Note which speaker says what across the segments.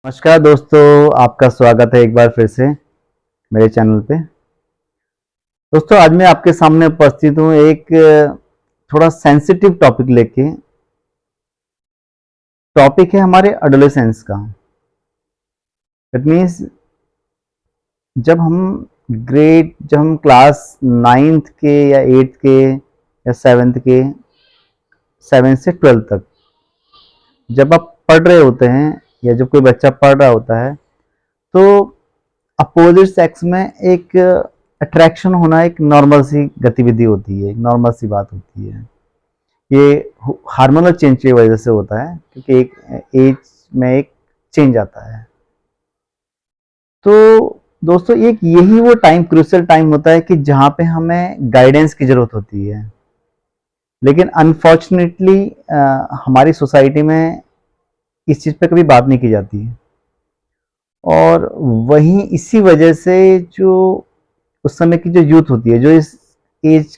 Speaker 1: नमस्कार दोस्तों, आपका स्वागत है एक बार फिर से मेरे चैनल पे। दोस्तों, आज मैं आपके सामने उपस्थित हूँ एक थोड़ा सेंसिटिव टॉपिक लेके। टॉपिक है हमारे एडोलेसेंस का। इट मीन्स जब हम क्लास नाइन्थ के या एट्थ के या सेवेंथ के, सेवेंथ से ट्वेल्थ तक जब आप पढ़ रहे होते हैं या जब कोई बच्चा पढ़ रहा होता है, तो अपोजिट सेक्स में एक अट्रैक्शन होना एक नॉर्मल सी गतिविधि होती है, एक नॉर्मल सी बात होती है। ये हार्मोनल चेंज की वजह से होता है, क्योंकि एक एज में एक चेंज आता है। तो दोस्तों, एक यही वो टाइम, क्रूशियल टाइम होता है कि जहाँ पे हमें गाइडेंस की ज़रूरत होती है। लेकिन अनफॉर्चुनेटली हमारी सोसाइटी में इस चीज़ पे कभी बात नहीं की जाती है। और वहीं इसी वजह से जो उस समय की जो यूथ होती है, जो इस एज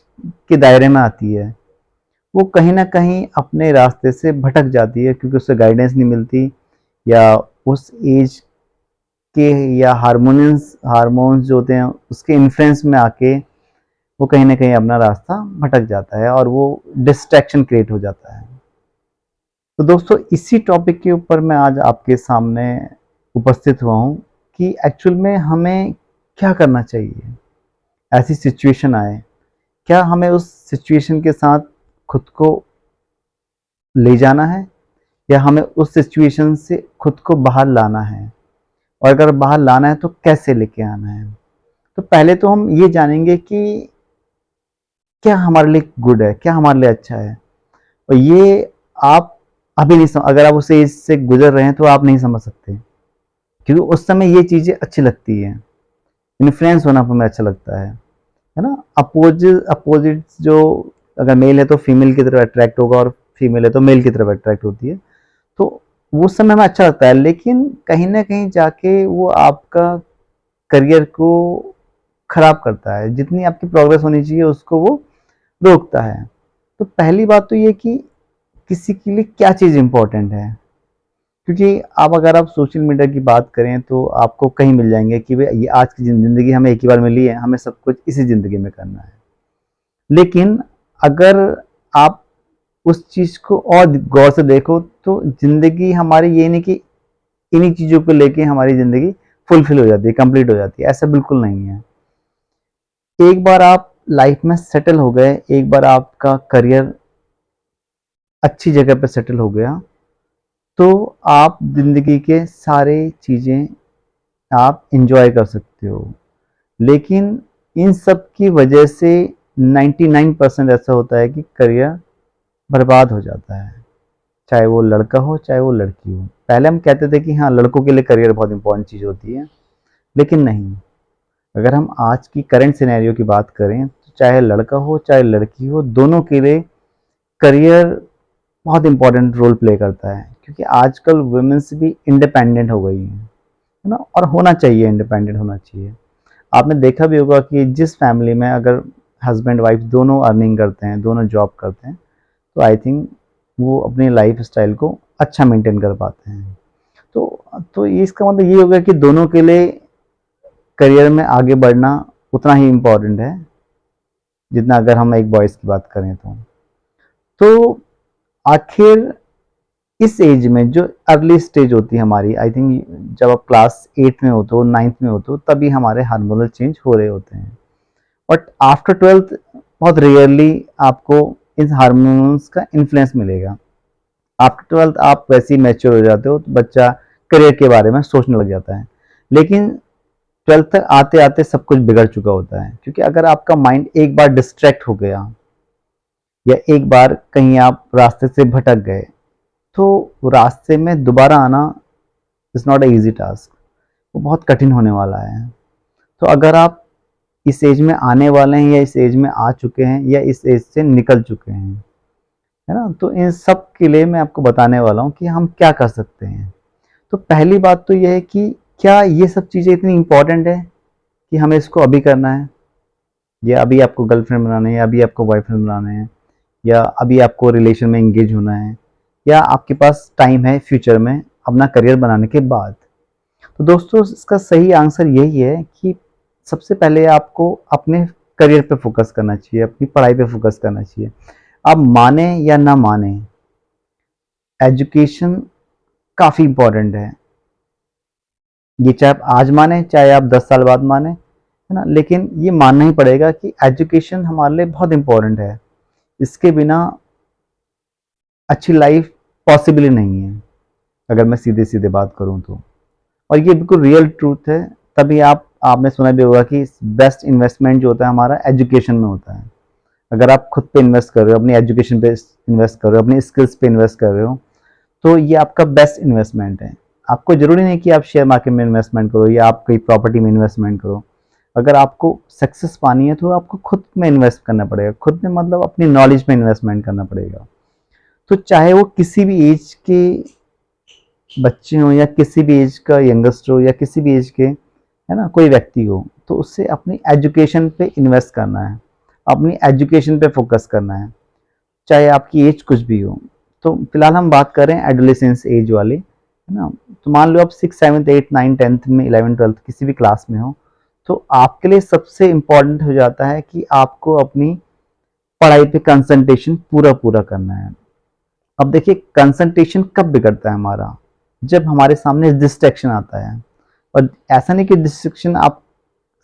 Speaker 1: के दायरे में आती है, वो कहीं न कहीं अपने रास्ते से भटक जाती है, क्योंकि उससे गाइडेंस नहीं मिलती, या उस एज के या हार्मोन्स जो होते हैं उसके इन्फ्लुएंस में आके वो कहीं न कहीं अपना रास्ता भटक जाता है और वो डिस्ट्रैक्शन क्रिएट हो जाता है। तो दोस्तों, इसी टॉपिक के ऊपर मैं आज आपके सामने उपस्थित हुआ हूँ कि एक्चुअल में हमें क्या करना चाहिए ऐसी सिचुएशन आए। क्या हमें उस सिचुएशन के साथ खुद को ले जाना है, या हमें उस सिचुएशन से खुद को बाहर लाना है, और अगर बाहर लाना है तो कैसे लेके आना है। तो पहले तो हम ये जानेंगे कि क्या हमारे लिए गुड है, क्या हमारे लिए अच्छा है। और ये आप अभी नहीं समझ, अगर आप उस एज से गुजर रहे हैं तो आप नहीं समझ सकते, क्योंकि उस समय ये चीज़ें अच्छी लगती हैं, इन्फ्लुएंस होना हमें अच्छा लगता है ना। अपोजिट जो, अगर मेल है तो फीमेल की तरफ अट्रैक्ट होगा, और फीमेल है तो मेल की तरफ अट्रैक्ट होती है। तो वो समय में अच्छा लगता है, लेकिन कहीं ना कहीं जाके वो आपका करियर को खराब करता है। जितनी आपकी प्रोग्रेस होनी चाहिए उसको वो रोकता है। तो पहली बात तो ये कि किसी के लिए क्या चीज़ इंपॉर्टेंट है, क्योंकि अब अगर आप सोशल मीडिया की बात करें तो आपको कहीं मिल जाएंगे कि भाई ये आज की ज़िंदगी हमें एक ही बार मिली है, हमें सब कुछ इसी ज़िंदगी में करना है। लेकिन अगर आप उस चीज़ को और गौर से देखो तो ज़िंदगी हमारी ये नहीं कि इन्हीं चीज़ों को लेके हमारी ज़िंदगी फुलफिल हो जाती है, कंप्लीट हो जाती है। ऐसा बिल्कुल नहीं है। एक बार आप लाइफ में सेटल हो गए, एक बार आपका करियर अच्छी जगह पे सेटल हो गया, तो आप ज़िंदगी के सारे चीज़ें आप एंजॉय कर सकते हो। लेकिन इन सब की वजह से 99% ऐसा होता है कि करियर बर्बाद हो जाता है, चाहे वो लड़का हो चाहे वो लड़की हो। पहले हम कहते थे कि हाँ, लड़कों के लिए करियर बहुत इंपॉर्टेंट चीज़ होती है, लेकिन नहीं। अगर हम आज की करंट सिनेरियो की बात करें तो चाहे लड़का हो चाहे लड़की हो, दोनों के लिए करियर बहुत इंपॉर्टेंट रोल प्ले करता है, क्योंकि आजकल वुमेन्स भी इंडिपेंडेंट हो गई हैं, है ना। और होना चाहिए, इंडिपेंडेंट होना चाहिए। आपने देखा भी होगा कि जिस फैमिली में अगर हस्बैंड वाइफ दोनों अर्निंग करते हैं, दोनों जॉब करते हैं, तो आई थिंक वो अपनी लाइफ स्टाइल को अच्छा मेंटेन कर पाते हैं। तो ये इसका मतलब ये होगा कि दोनों के लिए करियर में आगे बढ़ना उतना ही इम्पोर्टेंट है जितना अगर हम एक बॉयज़ की बात करें तो आखिर इस एज में जो अर्ली स्टेज होती है हमारी, आई थिंक जब आप क्लास 8 में होते हो, 9th में होते हो, तभी हमारे हार्मोनल चेंज हो रहे होते हैं। बट आफ्टर 12th बहुत रेयरली आपको इन हार्मोन्स का इन्फ्लुएंस मिलेगा। आफ्टर 12th आप वैसे ही मैच्योर हो जाते हो, तो बच्चा करियर के बारे में सोचने लग जाता है। लेकिन 12th तक आते आते सब कुछ बिगड़ चुका होता है, क्योंकि अगर आपका माइंड एक बार डिस्ट्रैक्ट हो गया, या एक बार कहीं आप रास्ते से भटक गए, तो रास्ते में दोबारा आना is not a easy task. वो बहुत कठिन होने वाला है। तो अगर आप इस एज में आने वाले हैं, या इस एज में आ चुके हैं, या इस एज से निकल चुके हैं, है ना, तो इन सब के लिए मैं आपको बताने वाला हूँ कि हम क्या कर सकते हैं। तो पहली बात तो ये है कि क्या ये सब चीज़ें इतनी इम्पोर्टेंट है कि हमें इसको अभी करना है, या अभी आपको गर्लफ्रेंड बनाना है, या अभी आपको बॉयफ्रेंड बनाना है, या अभी आपको रिलेशन में एंगेज होना है, या आपके पास टाइम है फ्यूचर में अपना करियर बनाने के बाद। तो दोस्तों इसका सही आंसर यही है कि सबसे पहले आपको अपने करियर पे फोकस करना चाहिए, अपनी पढ़ाई पे फोकस करना चाहिए। आप माने या ना माने, एजुकेशन काफ़ी इम्पोर्टेंट है। ये चाहे आप आज माने, चाहे आप 10 साल बाद माने, है ना? लेकिन ये मानना ही पड़ेगा कि एजुकेशन हमारे लिए बहुत इम्पोर्टेंट है। इसके बिना अच्छी लाइफ पॉसिबल ही नहीं है, अगर मैं सीधे-सीधे बात करूँ तो। और ये बिल्कुल रियल ट्रूथ है। तभी आपने सुना भी होगा कि बेस्ट इन्वेस्टमेंट जो होता है हमारा एजुकेशन में होता है। अगर आप खुद पे इन्वेस्ट कर रहे हो, अपनी एजुकेशन पे इन्वेस्ट कर रहे हो, अपनी स्किल्स पे इन्वेस्ट कर रहे हो, तो ये आपका बेस्ट इन्वेस्टमेंट है। आपको ज़रूरी नहीं कि आप शेयर मार्केट में इन्वेस्टमेंट करो या आप कोई प्रॉपर्टी में इन्वेस्टमेंट करो। अगर आपको सक्सेस पानी है तो आपको खुद में इन्वेस्ट करना पड़ेगा। खुद में मतलब अपनी नॉलेज में इन्वेस्टमेंट करना पड़ेगा। तो चाहे वो किसी भी एज के बच्चे हों या किसी भी एज का यंगस्टर हो या किसी भी एज के, है ना, कोई व्यक्ति हो, तो उससे अपनी एजुकेशन पे इन्वेस्ट करना है, अपनी एजुकेशन पे फोकस करना है, चाहे आपकी एज कुछ भी हो। तो फिलहाल हम बात करें एडोलेसेंस एज वाली, है ना? तो मान लो आप 6, 7, 8, 9, 10th में, 11, 12th किसी भी क्लास में हो, तो आपके लिए सबसे इम्पोर्टेंट हो जाता है कि आपको अपनी पढ़ाई पे कंसंट्रेशन पूरा करना है। अब देखिए कंसंट्रेशन कब बिगड़ता है हमारा, जब हमारे सामने डिस्ट्रैक्शन आता है। और ऐसा नहीं कि डिस्ट्रैक्शन आप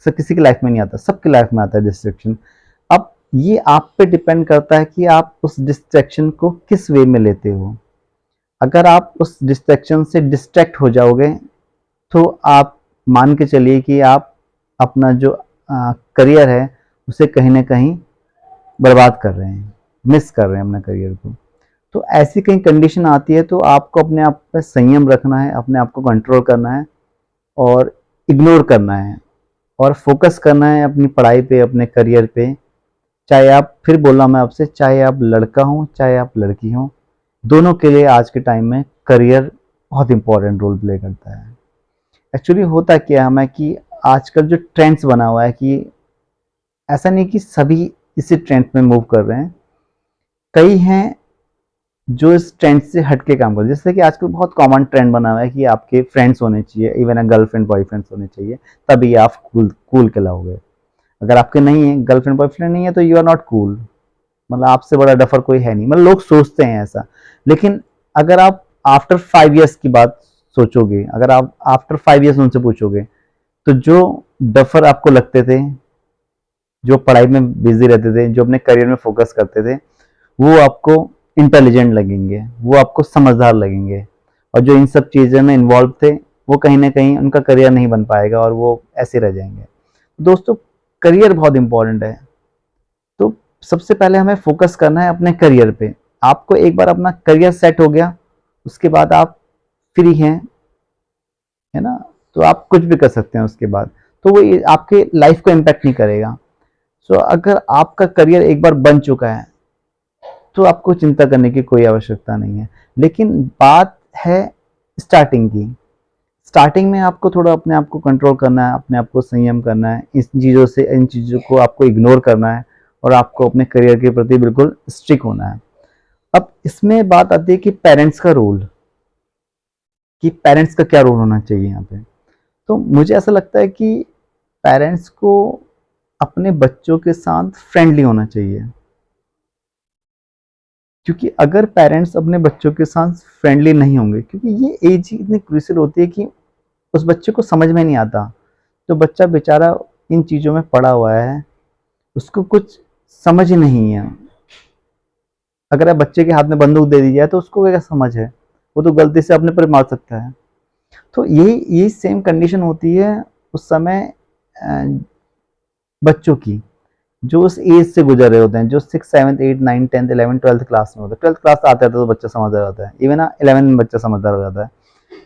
Speaker 1: सब किसी की लाइफ में नहीं आता, सबकी लाइफ में आता है डिस्ट्रैक्शन। अब ये आप पे डिपेंड करता है कि आप उस डिस्ट्रैक्शन को किस वे में लेते हो। अगर आप उस डिस्ट्रैक्शन से डिस्ट्रैक्ट हो जाओगे तो आप मान के चलिए कि आप अपना जो करियर है उसे कहीं ना कहीं बर्बाद कर रहे हैं, मिस कर रहे हैं अपने करियर को। तो ऐसी कहीं कंडीशन आती है तो आपको अपने आप पे संयम रखना है, अपने आप को कंट्रोल करना है और इग्नोर करना है और फोकस करना है अपनी पढ़ाई पे, अपने करियर पे। चाहे आप, फिर बोला मैं आपसे, चाहे आप लड़का हो चाहे आप लड़की हो, दोनों के लिए आज के टाइम में करियर बहुत इंपॉर्टेंट रोल प्ले करता है। एक्चुअली होता क्या है हमें कि आजकल जो ट्रेंड्स बना हुआ है कि ऐसा नहीं कि सभी इसी ट्रेंड में मूव कर रहे हैं, कई हैं जो इस ट्रेंड से हट के काम करते हैं। जैसे कि आजकल बहुत कॉमन ट्रेंड बना हुआ है कि आपके फ्रेंड्स होने चाहिए, इवन गर्लफ्रेंड बॉयफ्रेंड्स होने चाहिए, तभी आप कूल कूल कहलाओगे। अगर आपके नहीं है, गर्लफ्रेंड बॉयफ्रेंड नहीं है, तो यू आर नॉट कूल। मतलब आपसे बड़ा डफर कोई है नहीं, मतलब लोग सोचते हैं ऐसा। लेकिन अगर आप आफ्टर 5 ईयर्स की बात सोचोगे, अगर आप आफ्टर 5 ईयर्स उनसे पूछोगे, तो जो डफर आपको लगते थे, जो पढ़ाई में बिजी रहते थे, जो अपने करियर में फोकस करते थे, वो आपको इंटेलिजेंट लगेंगे, वो आपको समझदार लगेंगे। और जो इन सब चीज़ों में इन्वॉल्व थे, वो कहीं ना कहीं उनका करियर नहीं बन पाएगा और वो ऐसे रह जाएंगे। दोस्तों, करियर बहुत इंपॉर्टेंट है। तो सबसे पहले हमें फोकस करना है अपने करियर पे। आपको एक बार अपना करियर सेट हो गया, उसके बाद आप फ्री हैं, है ना? तो आप कुछ भी कर सकते हैं उसके बाद। तो वो आपके लाइफ को इम्पैक्ट नहीं करेगा। सो अगर आपका करियर एक बार बन चुका है तो आपको चिंता करने की कोई आवश्यकता नहीं है। लेकिन बात है स्टार्टिंग की। स्टार्टिंग में आपको थोड़ा अपने आप को कंट्रोल करना है, अपने आप को संयम करना है, इन चीज़ों को आपको इग्नोर करना है और आपको अपने करियर के प्रति बिल्कुल स्ट्रिक्ट होना है। अब इसमें बात आती है कि पेरेंट्स का रोल, कि पेरेंट्स का क्या रोल होना चाहिए यहाँ पे। तो मुझे ऐसा लगता है कि पेरेंट्स को अपने बच्चों के साथ फ्रेंडली होना चाहिए। क्योंकि अगर पेरेंट्स अपने बच्चों के साथ फ्रेंडली नहीं होंगे, क्योंकि ये एज ही इतनी क्रूशियल होती है कि उस बच्चे को समझ में नहीं आता। तो बच्चा बेचारा इन चीज़ों में पड़ा हुआ है, उसको कुछ समझ ही नहीं है। अगर आप बच्चे के हाथ में बंदूक दे दी जाए तो उसको क्या समझ है, वो तो गलती से अपने पर मार सकता है। तो यही सेम कंडीशन होती है उस समय बच्चों की, जो उस एज से गुजर रहे होते हैं, जो 6, 7, 8, 9, 10, 11, 12th क्लास में होते हैं। 12th क्लास आता है तो बच्चा समझदार होता है, इवन 11 में बच्चा समझदार हो जाता है।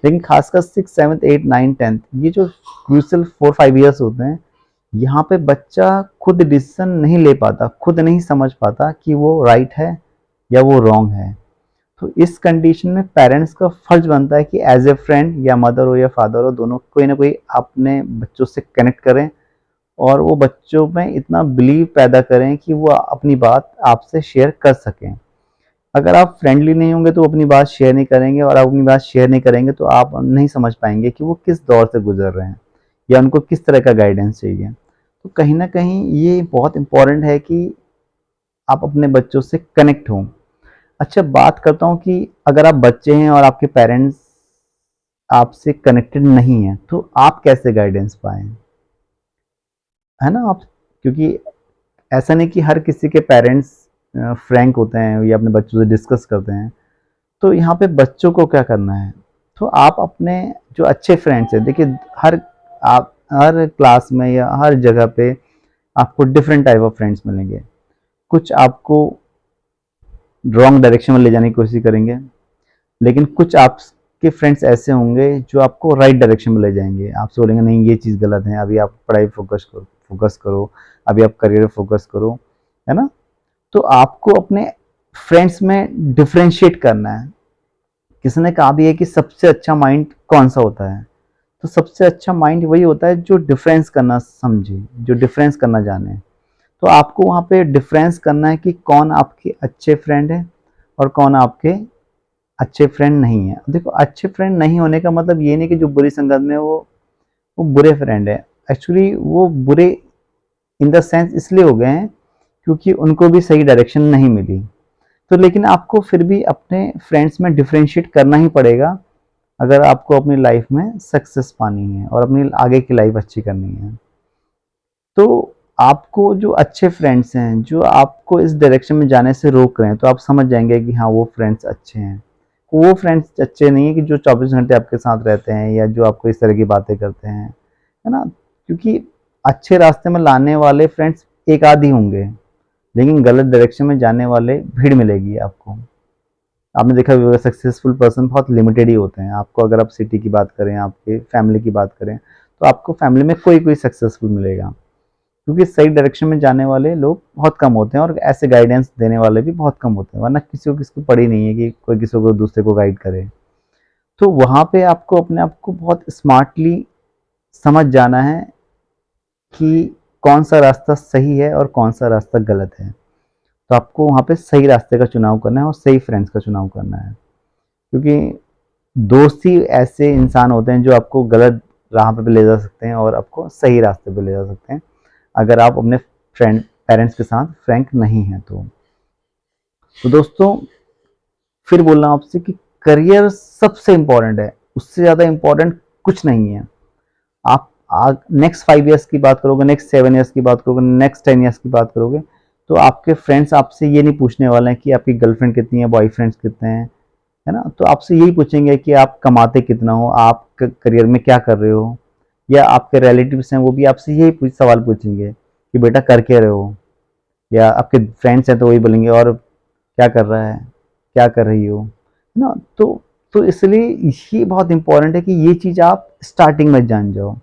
Speaker 1: लेकिन खासकर 6, 7, 8, 9, 10th, ये जो क्रूशियल 4-5 ईयर्स होते हैं, यहाँ पे बच्चा खुद डिसीजन नहीं ले पाता, खुद नहीं समझ पाता कि वो राइट है या वो रॉन्ग है। तो इस कंडीशन में पेरेंट्स का फर्ज बनता है कि एज ए फ्रेंड, या मदर हो या फादर हो, दोनों कोई ना कोई अपने बच्चों से कनेक्ट करें और वो बच्चों में इतना बिलीव पैदा करें कि वो अपनी बात आपसे शेयर कर सकें। अगर आप फ्रेंडली नहीं होंगे तो वो अपनी बात शेयर नहीं करेंगे, और आप अपनी बात शेयर नहीं करेंगे तो आप नहीं समझ पाएंगे कि वो किस दौर से गुजर रहे हैं या उनको किस तरह का गाइडेंस चाहिए। तो कहीं ना कहीं ये बहुत इम्पोर्टेंट है कि आप अपने बच्चों से कनेक्ट हों। अच्छा, बात करता हूँ कि अगर आप बच्चे हैं और आपके पेरेंट्स आपसे कनेक्टेड नहीं है तो आप कैसे गाइडेंस पाएं, है ना आप? क्योंकि ऐसा नहीं कि हर किसी के पेरेंट्स फ्रैंक होते हैं या अपने बच्चों से डिस्कस करते हैं। तो यहाँ पे बच्चों को क्या करना है, तो आप अपने जो अच्छे फ्रेंड्स हैं, देखिए हर आप हर क्लास में या हर जगह पे आपको डिफरेंट टाइप ऑफ फ्रेंड्स मिलेंगे। कुछ आपको रॉन्ग डायरेक्शन में ले जाने की कोशिश करेंगे, लेकिन कुछ आपके फ्रेंड्स ऐसे होंगे जो आपको राइट डायरेक्शन में ले जाएंगे। आपसे बोलेंगे नहीं ये चीज़ गलत है, अभी आप पढ़ाई फोकस करो, अभी आप करियर फोकस करो, है ना? तो आपको अपने फ्रेंड्स में डिफरेंशिएट करना है। किसी ने कहा भी है कि सबसे अच्छा माइंड कौन सा होता है, तो सबसे अच्छा माइंड वही होता है जो डिफरेंस करना समझे, जो डिफरेंस करना जाने। तो आपको वहाँ पे डिफरेंस करना है कि कौन आपके अच्छे फ्रेंड है और कौन आपके अच्छे फ्रेंड नहीं है। देखो, अच्छे फ्रेंड नहीं होने का मतलब ये नहीं कि जो बुरी संगत में वो बुरे फ्रेंड है। एक्चुअली वो बुरे इन द सेंस इसलिए हो गए हैं क्योंकि उनको भी सही डायरेक्शन नहीं मिली। तो लेकिन आपको फिर भी अपने फ्रेंड्स में डिफरेंशिएट करना ही पड़ेगा अगर आपको अपनी लाइफ में सक्सेस पानी है और अपनी आगे की लाइफ अच्छी करनी है। तो आपको जो अच्छे फ्रेंड्स हैं जो आपको इस डायरेक्शन में जाने से रोक रहे हैं, तो आप समझ जाएंगे कि हाँ वो फ्रेंड्स अच्छे हैं। वो फ्रेंड्स अच्छे नहीं है कि जो 24 घंटे आपके साथ रहते हैं या जो आपको इस तरह की बातें करते हैं, है ना? क्योंकि अच्छे रास्ते में लाने वाले फ्रेंड्स एक आध ही होंगे, लेकिन गलत डायरेक्शन में जाने वाले भीड़ मिलेगी आपको। आपने देखा होगा सक्सेसफुल पर्सन बहुत लिमिटेड ही होते हैं। आपको अगर आप सिटी की बात करें, आपके फैमिली की बात करें, तो आपको फैमिली में कोई कोई सक्सेसफुल मिलेगा, क्योंकि सही डायरेक्शन में जाने वाले लोग बहुत कम होते हैं और ऐसे गाइडेंस देने वाले भी बहुत कम होते हैं। वरना किसी को पड़ी नहीं है कि कोई किसी को दूसरे को गाइड करे। तो वहाँ पे आपको अपने आप को बहुत स्मार्टली समझ जाना है कि कौन सा रास्ता सही है और कौन सा रास्ता गलत है। तो आपको वहाँ पे सही रास्ते का चुनाव करना है और सही फ्रेंड्स का चुनाव करना है, क्योंकि दोस्त ही ऐसे इंसान होते हैं जो आपको गलत राह पे ले जा सकते हैं और आपको सही रास्ते पे ले जा सकते हैं, अगर आप अपने फ्रेंड पेरेंट्स के साथ फ्रैंक नहीं हैं तो दोस्तों, फिर बोल रहा हूँ आपसे कि करियर सबसे इम्पोर्टेंट है, उससे ज़्यादा इम्पोर्टेंट कुछ नहीं है। आप नेक्स्ट 5 ईयर्स की बात करोगे, नेक्स्ट 7 ईयर्स की बात करोगे, नेक्स्ट 10 ईयर्स की बात करोगे, तो आपके फ्रेंड्स आपसे ये नहीं पूछने वाले हैं कि आपकी गर्लफ्रेंड कितनी है, बॉयफ्रेंड्स कितने हैं, है ना? तो आपसे यही पूछेंगे कि आप कमाते कितना हो, आप करियर में क्या कर रहे हो, या आपके रिलेटिव्स हैं वो भी आपसे यही सवाल पूछेंगे कि बेटा कर क्या रहे हो, या आपके फ्रेंड्स हैं तो वही बोलेंगे और क्या कर रहा है, क्या कर रही हो, है ना? तो इसलिए ये बहुत इंपॉर्टेंट है कि ये चीज़ आप स्टार्टिंग में जान जाओ।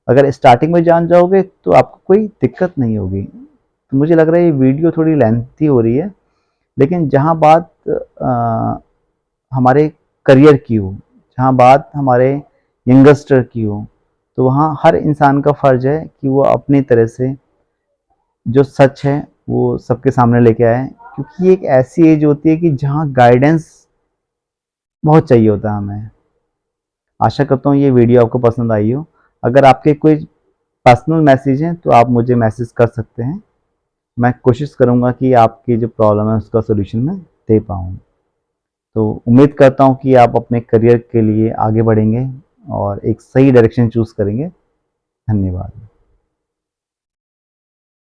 Speaker 1: अगर स्टार्टिंग में जान जाओगे तो आपको कोई दिक्कत नहीं होगी। तो मुझे लग रहा है ये वीडियो थोड़ी लेंथी हो रही है, लेकिन जहाँ बात हमारे करियर की हो, जहाँ बात हमारे यंगस्टर की हो, तो वहाँ हर इंसान का फ़र्ज़ है कि वो अपनी तरह से जो सच है वो सबके सामने लेके आए, क्योंकि ये एक ऐसी एज होती है कि जहाँ गाइडेंस बहुत चाहिए होता है हमें। आशा करता हूँ ये वीडियो आपको पसंद आई हो। अगर आपके कोई पर्सनल मैसेज हैं तो आप मुझे मैसेज कर सकते हैं। मैं कोशिश करूँगा कि आपकी जो प्रॉब्लम है उसका सॉल्यूशन मैं दे पाऊँ। तो उम्मीद करता हूँ कि आप अपने करियर के लिए आगे बढ़ेंगे और एक सही डायरेक्शन चूज़ करेंगे। धन्यवाद।